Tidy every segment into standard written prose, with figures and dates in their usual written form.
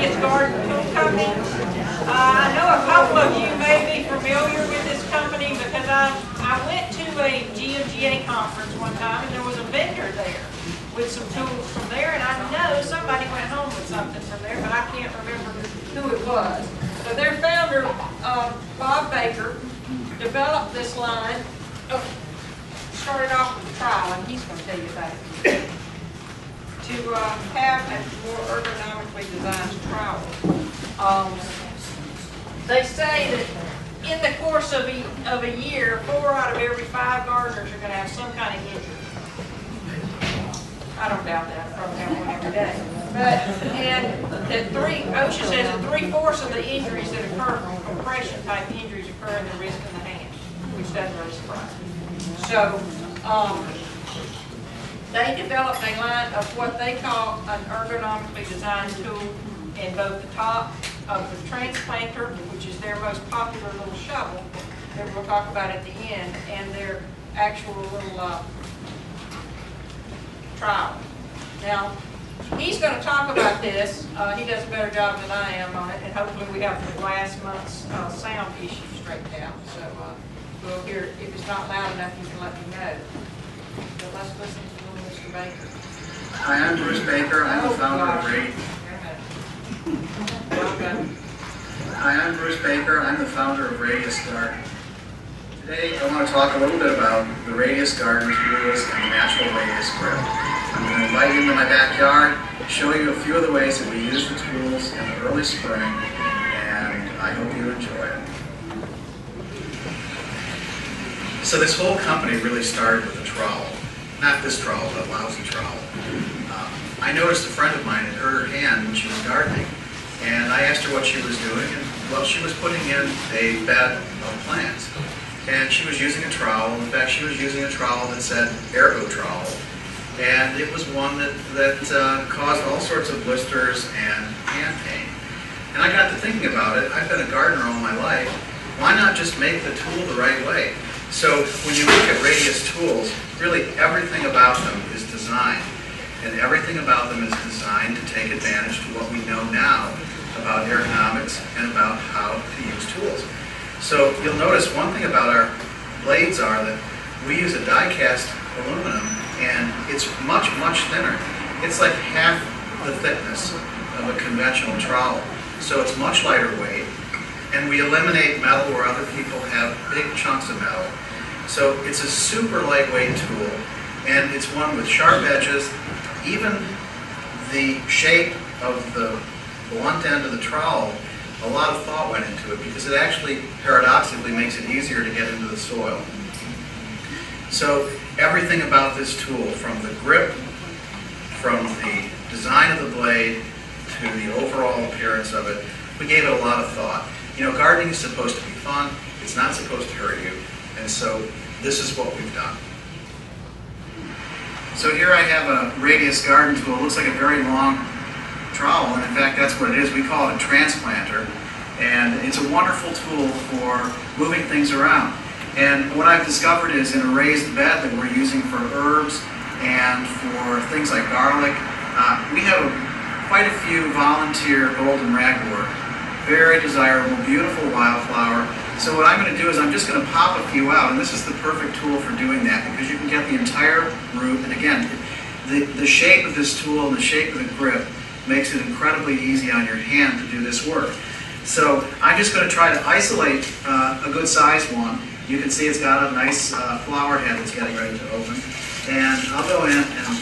Radius Garden Tool Company. I know a couple of you may be familiar with this company because I went to a GMGA conference one time and there was a vendor there with some tools from there, and I know somebody went home with something from there, but I can't remember who it was. So their founder, Bob Baker, developed this line. Started off with the trowel, and he's going to tell you about it. To have a more ergonomically designed trowel. They say that in the course of a year, 4 out of every 5 gardeners are going to have some kind of injury. I don't doubt that. I probably have one every day. But OSHA says that 3/4 of the injuries that occur from compression type injuries occur in the wrist and the hand, which doesn't really surprise me. So they developed a line of what they call an ergonomically designed tool in both the top of the transplanter, which is their most popular little shovel that we'll talk about at the end, and their actual little trowel. Now, he's going to talk about this. He does a better job than I am on it, and hopefully we have the last month's sound issue straightened out. So we'll hear, if it's not loud enough, you can let me know. So let's listen to little Mr. Baker. Hi, I'm Bruce Baker. I'm the founder of Radius. Hi, I'm Bruce Baker. I'm the founder of Radius Garden. Today, I want to talk a little bit about the Radius Garden tools and the natural Radius grip. I'm going to invite you into my backyard, show you a few of the ways that we use the tools in the early spring, and I hope you enjoy it. So this whole company really started with a trowel. Not this trowel, but a lousy trowel. I noticed a friend of mine had hurt her hand when she was gardening, and I asked her what she was doing, and well, she was putting in a bed of plants. And she was using a trowel. In fact, she was using a trowel that said Ergo trowel. And it was one that caused all sorts of blisters and hand pain. And I got to thinking about it. I've been a gardener all my life. Why not just make the tool the right way? So when you look at Radius tools, really everything about them is designed. And everything about them is designed to take advantage to what we know now about ergonomics and about how to use tools. So you'll notice one thing about our blades are that we use a die-cast aluminum, and it's much, much thinner. It's like half the thickness of a conventional trowel. So it's much lighter weight, and we eliminate metal where other people have big chunks of metal. So it's a super lightweight tool, and it's one with sharp edges. Even the shape of the blunt end of the trowel, a lot of thought went into it because it actually paradoxically makes it easier to get into the soil. So everything about this tool, from the grip, from the design of the blade, to the overall appearance of it, we gave it a lot of thought. You know, gardening is supposed to be fun. It's not supposed to hurt you. And so this is what we've done. So here I have a Radius garden tool. It looks like a very long trowel, and in fact that's what it is. We call it a transplanter, and it's a wonderful tool for moving things around. And what I've discovered is in a raised bed that we're using for herbs and for things like garlic, we have quite a few volunteer golden ragwort, very desirable, beautiful wildflower. So what I'm going to do is I'm just going to pop a few out, and this is the perfect tool for doing that because you can get the entire root. And again, the shape of this tool and the shape of the grip makes it incredibly easy on your hand to do this work. So I'm just going to try to isolate a good sized one. You can see it's got a nice flower head that's getting ready to open. And I'll go in and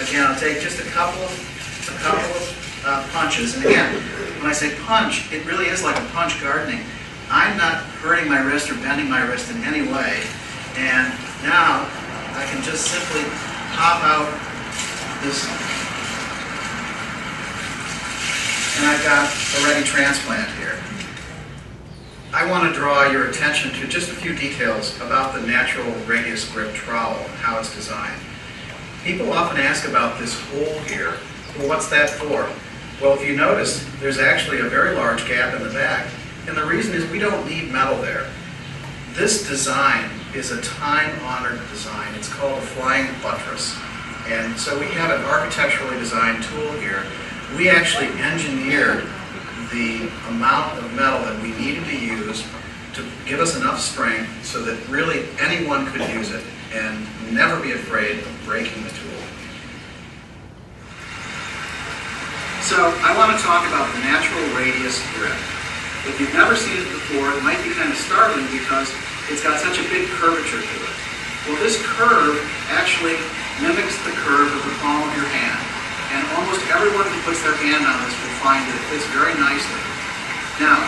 again I'll take just a couple of punches. And again, when I say punch, it really is like a punch gardening. I'm not hurting my wrist or bending my wrist in any way. And now I can just simply pop out this, and I've got a ready transplant here. I want to draw your attention to just a few details about the natural Radius grip trowel and how it's designed. People often ask about this hole here. Well, what's that for? Well, if you notice, there's actually a very large gap in the back. And the reason is we don't need metal there. This design is a time-honored design. It's called a flying buttress. And so we have an architecturally designed tool here we actually engineered the amount of metal that we needed to use to give us enough strength so that really anyone could use it and never be afraid of breaking the tool. So I want to talk about the natural radius grip. If you've never seen it before, it might be kind of startling because it's got such a big curvature to it. Well, this curve actually mimics the curve of the palm of your hand. And almost everyone who puts their hand on this will find that it fits very nicely. Now,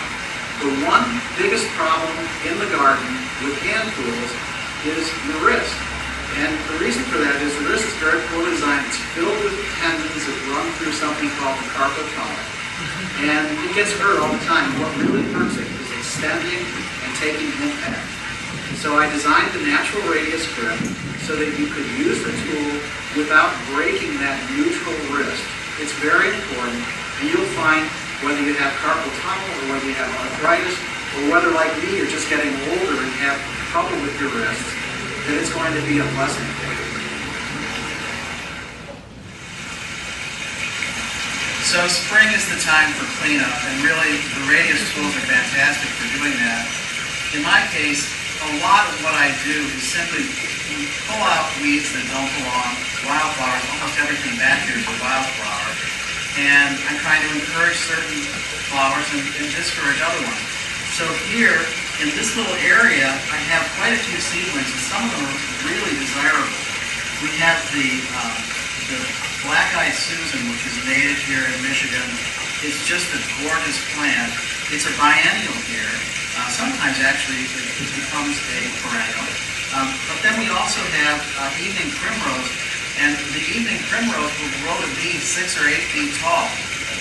the one biggest problem in the garden with hand tools is the wrist. And the reason for that is the wrist is very poorly designed. It's filled with tendons that run through something called the carpal tunnel. And it gets hurt all the time. What really hurts it is extending and taking impact. So I designed the natural radius grip so that you could use the tool without breaking that neutral wrist. It's very important, and you'll find whether you have carpal tunnel or whether you have arthritis, or whether, like me, you're just getting older and have trouble with your wrists, that it's going to be a blessing for you. So spring is the time for cleanup, and really the radius tools are fantastic for doing that. In my case, a lot of what I do is simply pull out weeds that don't belong, wildflowers, almost everything back here is a wildflower, and I'm trying to encourage certain flowers and discourage other ones. So here, in this little area, I have quite a few seedlings, and some of them are really desirable. We have the black-eyed Susan, which is native here in Michigan. It's just a gorgeous plant. It's a biennial here. Sometimes, actually, it becomes a perennial. But then we also have evening primrose, and the evening primrose will grow to be 6 or 8 feet tall.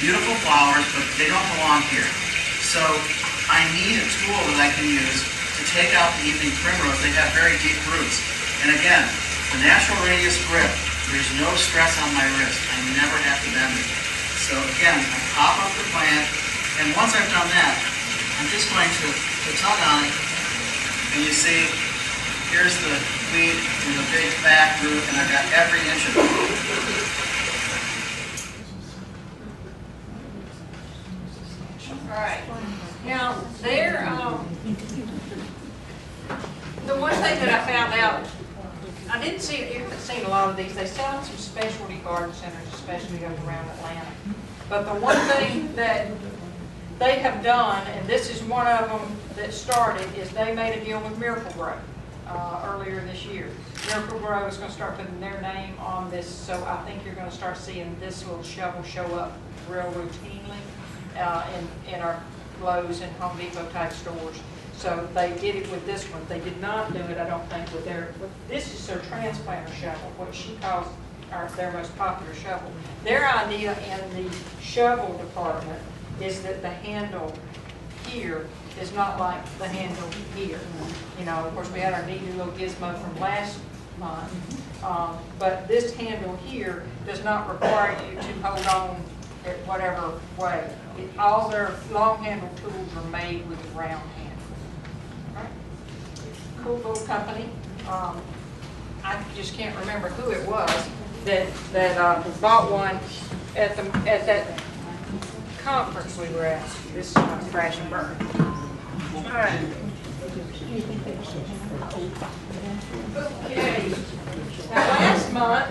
Beautiful flowers, but they don't belong here. So I need a tool that I can use to take out the evening primrose. They have very deep roots. And again, the natural radius grip, there's no stress on my wrist. I never have to bend it. So again, I pop up the plant, and once I've done that, I'm just going to tug on it, and you see, here's the weed with a big back root, and I've got every inch of it. All right. Now, the one thing that I found out, I didn't see, you haven't seen a lot of these. They sell in some specialty garden centers, especially up around Atlanta. But the one thing that they have done, and this is one of them that started, is they made a deal with Miracle-Gro earlier this year. Miracle-Gro is going to start putting their name on this, so I think you're going to start seeing this little shovel show up real routinely in our Lowe's and Home Depot type stores. So they did it with this one. They did not do it, I don't think, with this is their transplanter shovel, what she calls their most popular shovel. Their idea in the shovel department is that the handle here is not like the handle here. You know, of course, we had our neat little gizmo from last month, but this handle here does not require you to hold on at whatever way. All their long handle tools are made with a round handle. All right. Cool little company. I just can't remember who it was that bought one at that conference we were at. This is my crash and burn. All right. Okay. Now last month,